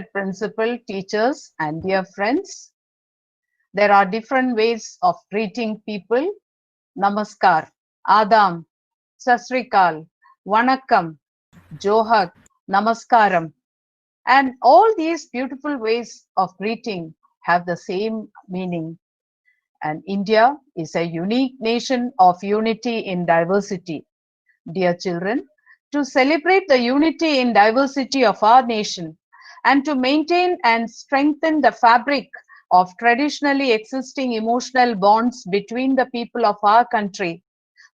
Principal, teachers, and dear friends. There are different ways of greeting people. Namaskar, Adam, Sasrikal, Vanakkam, Johar, Namaskaram. And all these beautiful ways of greeting have the same meaning. And India is a unique nation of unity in diversity. Dear children, to celebrate the unity in diversity of our nation and to maintain and strengthen the fabric of traditionally existing emotional bonds between the people of our country,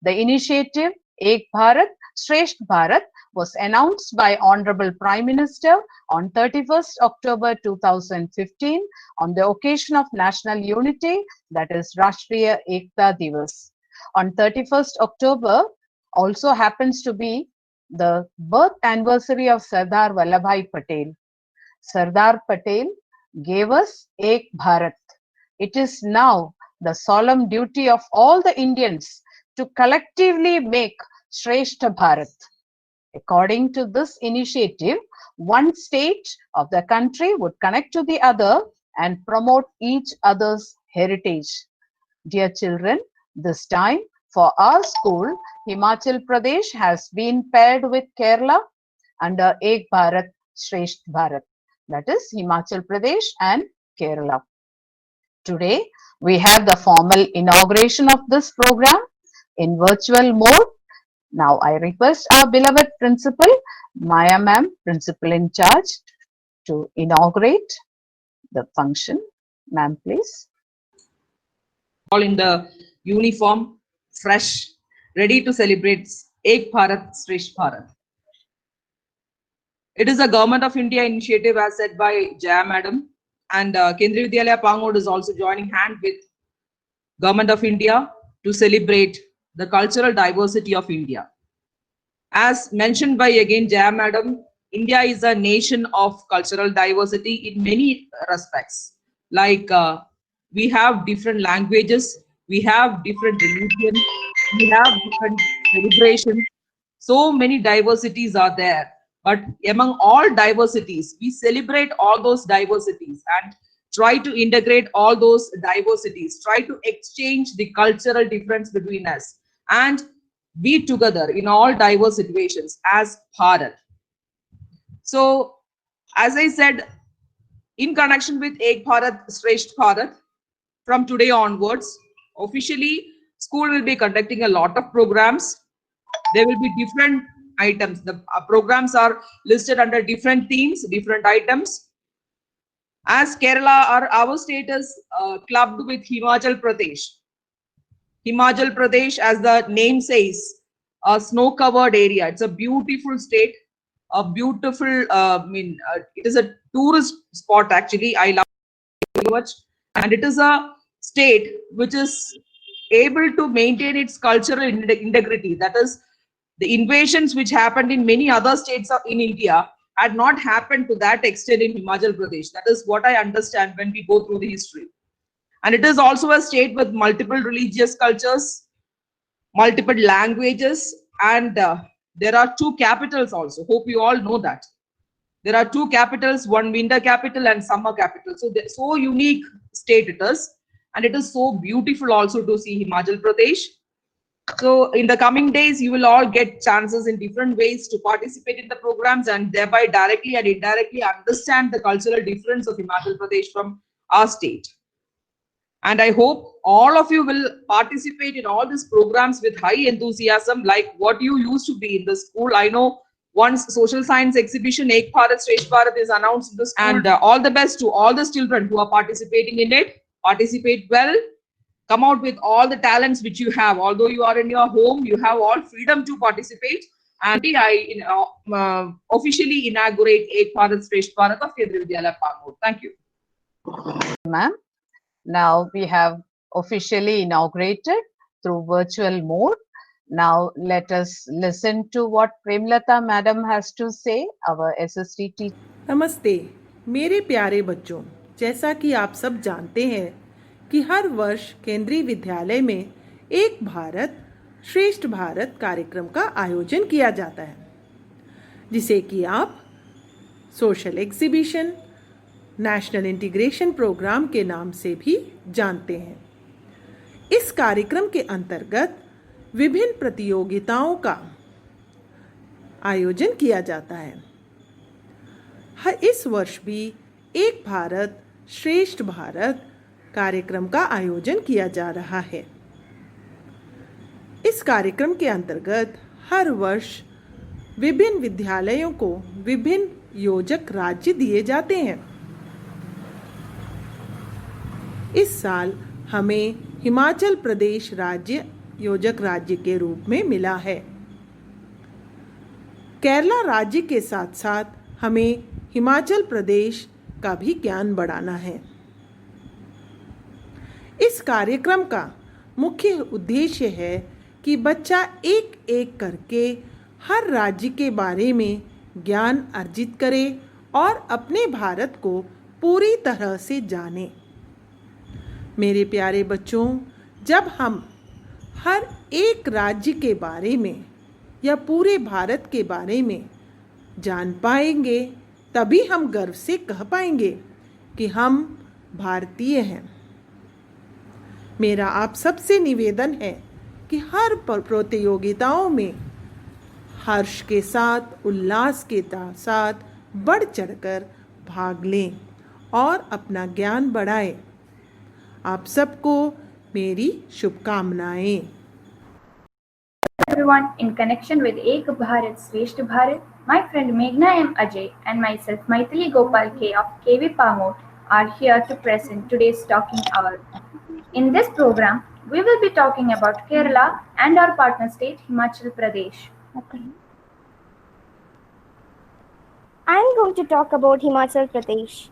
the initiative Ek Bharat, Shresth Bharat was announced by Honorable Prime Minister on 31st October 2015 on the occasion of national unity, that is Rashtriya Ekta Divas. On 31st October also happens to be the birth anniversary of Sardar Vallabhbhai Patel. Sardar Patel gave us Ek Bharat. It is now the solemn duty of all the Indians to collectively make Shrestha Bharat. According to this initiative, one state of the country would connect to the other and promote each other's heritage. Dear children, this time for our school, Himachal Pradesh has been paired with Kerala under Ek Bharat, Shresth Bharat. That is Himachal Pradesh and Kerala. Today, we have the formal inauguration of this program in virtual mode. Now, I request our beloved principal, Maya ma'am, principal in charge, to inaugurate the function. Ma'am, please. All in the uniform, fresh, ready to celebrate Ek Bharat, Shresth Bharat. It is a Government of India initiative as said by Jaya Madam, and Kendriya Vidyalaya Pangod is also joining hand with Government of India to celebrate the cultural diversity of India. As mentioned by again Jaya Madam, India is a nation of cultural diversity in many respects. Like we have different languages, we have different religions, we have different celebrations. So many diversities are there. But among all diversities, we celebrate all those diversities and try to integrate all those diversities, try to exchange the cultural difference between us and be together in all diverse situations as Bharat. So, as I said, in connection with Ek Bharat, Shresth Bharat, from today onwards, officially, school will be conducting a lot of programs. There will be different items. The programs are listed under different themes, different items. As Kerala or our state is clubbed with Himachal Pradesh. Himachal Pradesh, as the name says, a snow-covered area. It's a beautiful state, a beautiful. It is a tourist spot actually. I love it very much, and it is a state which is able to maintain its cultural integrity. That is, the invasions which happened in many other states in India had not happened to that extent in Himachal Pradesh. That is what I understand when we go through the history. And it is also a state with multiple religious cultures, multiple languages, and there are two capitals also. Hope you all know that. There are two capitals, one winter capital and summer capital. So, so unique state it is. And it is so beautiful also to see Himachal Pradesh. So in the coming days, you will all get chances in different ways to participate in the programs and thereby directly and indirectly understand the cultural difference of Himachal Pradesh from our state. And I hope all of you will participate in all these programs with high enthusiasm, like what you used to be in the school. I know once social science exhibition, Ek Bharat, Shresth Bharat is announced in the school. And all the best to all the children who are participating in it. Participate well. Come out with all the talents which you have. Although you are in your home, you have all freedom to participate. And I officially inaugurate Ek Bharat, Shresth Bharat of Kendriya Vidyalaya Pangod. Thank you. Ma'am, now we have officially inaugurated through virtual mode. Now let us listen to what Premlata Madam has to say, our SST teacher. नमस्ते मेरे प्यारे बच्चों, जैसा कि आप सब जानते हैं कि हर वर्ष केंद्रीय विद्यालय में एक भारत श्रेष्ठ भारत कार्यक्रम का आयोजन किया जाता है, जिसे कि आप social exhibition, national integration programme के नाम से भी जानते हैं। इस कार्यक्रम के अंतर्गत विभिन्न प्रतियोगिताओं का आयोजन किया जाता है। इस वर्ष भी एक भारत श्रेष्ठ भारत कार्यक्रम का आयोजन किया जा रहा है। इस कार्यक्रम के अंतर्गत हर वर्ष विभिन्न विद्यालयों को विभिन्न योजक राज्य दिए जाते हैं। इस साल हमें हिमाचल प्रदेश राज्य योजक राज्य के रूप में मिला है। केरला राज्य के साथ साथ हमें हिमाचल प्रदेश का भी ज्ञान बढ़ाना है। इस कार्यक्रम का मुख्य उद्देश्य है कि बच्चा एक एक करके हर राज्य के बारे में ज्ञान अर्जित करे और अपने भारत को पूरी तरह से जाने। मेरे प्यारे बच्चों, जब हम हर एक राज्य के बारे में या पूरे भारत के बारे में जान पाएंगे, तभी हम गर्व से कह पाएंगे कि हम भारतीय हैं। मेरा आप सबसे निवेदन है कि हर प्रतियोगिताओं में हर्ष के साथ, उल्लास के साथ बढ़ चढ़कर भाग लें और अपना ज्ञान बढ़ाएं। आप सबको मेरी शुभकामनाएं। Everyone, in connection with Ek Bharat Shreshth Bharat, my friend Meghna M. Ajay and myself Maithili Gopal K of KV Pangod are here to present today's talking hour. In this program, we will be talking about Kerala and our partner state Himachal Pradesh. Okay. I am going to talk about Himachal Pradesh.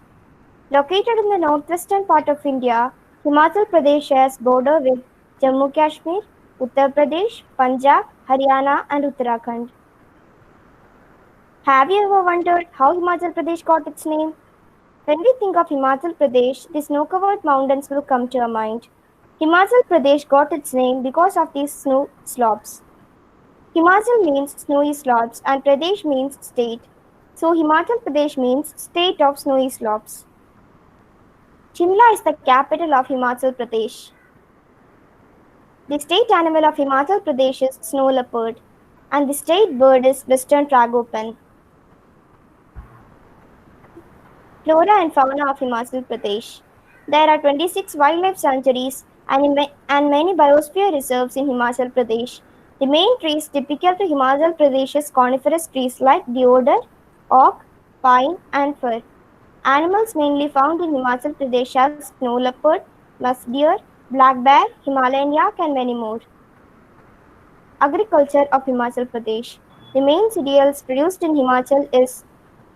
Located in the northwestern part of India, Himachal Pradesh shares border with Jammu Kashmir, Uttar Pradesh, Punjab, Haryana and Uttarakhand. Have you ever wondered how Himachal Pradesh got its name? When we think of Himachal Pradesh, the snow-covered mountains will come to our mind. Himachal Pradesh got its name because of these snow slopes. Himachal means snowy slopes and Pradesh means state. So Himachal Pradesh means state of snowy slopes. Shimla is the capital of Himachal Pradesh. The state animal of Himachal Pradesh is snow leopard and the state bird is western tragopan. Flora and fauna of Himachal Pradesh. There are 26 wildlife sanctuaries and many biosphere reserves in Himachal Pradesh. The main trees typical to Himachal Pradesh is coniferous trees like deodar, oak, pine and fir. Animals mainly found in Himachal Pradesh are snow leopard, musk deer, black bear, Himalayan yak and many more. Agriculture of Himachal Pradesh. The main cereals produced in Himachal is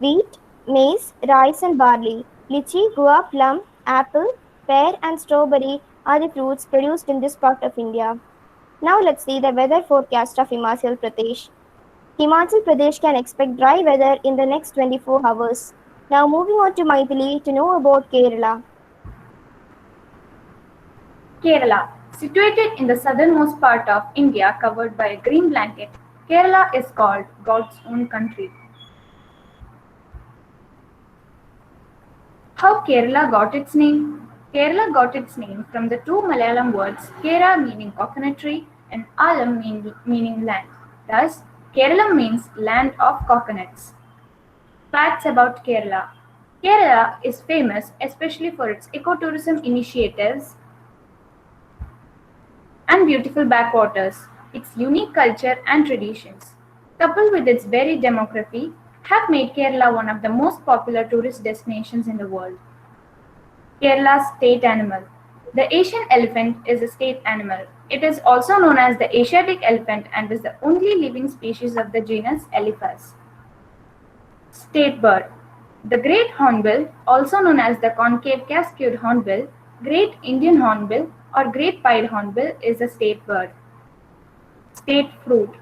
wheat, maize, rice and barley. Lychee, guava, plum, apple, pear and strawberry are the fruits produced in this part of India. Now let's see the weather forecast of Himachal Pradesh. Himachal Pradesh can expect dry weather in the next 24 hours. Now moving on to Maithili to know about Kerala. Kerala, situated in the southernmost part of India covered by a green blanket, Kerala is called God's own country. How Kerala got its name? Kerala got its name from the two Malayalam words Kera meaning coconut tree and Alam meaning land. Thus, Kerala means land of coconuts. Facts about Kerala. Kerala is famous especially for its ecotourism initiatives and beautiful backwaters, its unique culture and traditions, coupled with its varied demography, have made Kerala one of the most popular tourist destinations in the world. Kerala's state animal. The Asian elephant is a state animal. It is also known as the Asiatic elephant and is the only living species of the genus Elephas. State bird. The great hornbill, also known as the concave casqued hornbill, great Indian hornbill, or great pied hornbill is a state bird. State fruit.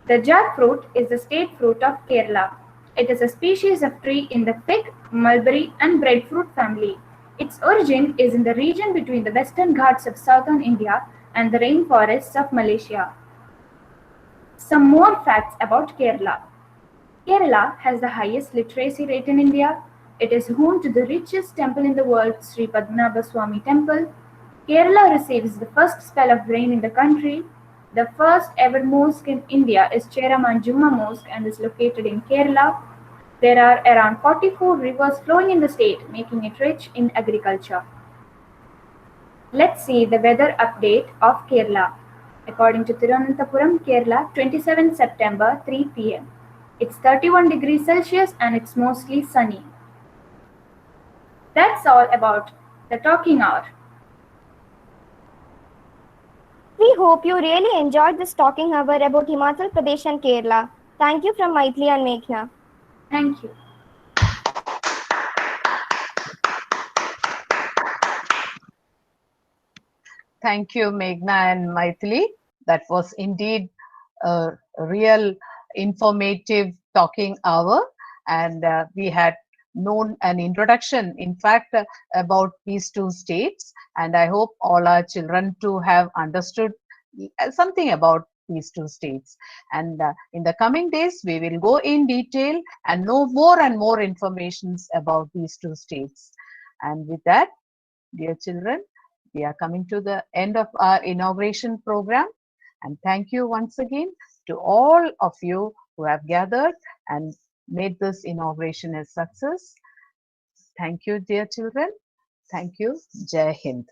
The jackfruit is the state fruit of Kerala. It is a species of tree in the fig, mulberry and breadfruit family. Its origin is in the region between the western Ghats of southern India and the rainforests of Malaysia. Some more facts about Kerala. Kerala has the highest literacy rate in India. It is home to the richest temple in the world, Sri Padmanabha Swami Temple. Kerala receives the first spell of rain in the country. The first ever mosque in India is Cheraman Jumma Mosque and is located in Kerala. There are around 44 rivers flowing in the state, making it rich in agriculture. Let's see the weather update of Kerala. According to Thiruvananthapuram, Kerala, 27 September, 3 p.m. It's 31 degrees Celsius and it's mostly sunny. That's all about the talking hour. We hope you really enjoyed this talking hour about Himachal Pradesh and Kerala. Thank you from Maithili and Meghna. Thank you. Thank you, Meghna and Maithili. That was indeed a real informative talking hour, and we had known an introduction, in fact, about these two states, and I hope all our children too have understood something about these two states. And in the coming days, we will go in detail and know more and more informations about these two states. And with that, dear children, we are coming to the end of our inauguration program. And thank you once again to all of you who have gathered and made this inauguration a success. Thank you, dear children. Thank you. Jai Hind.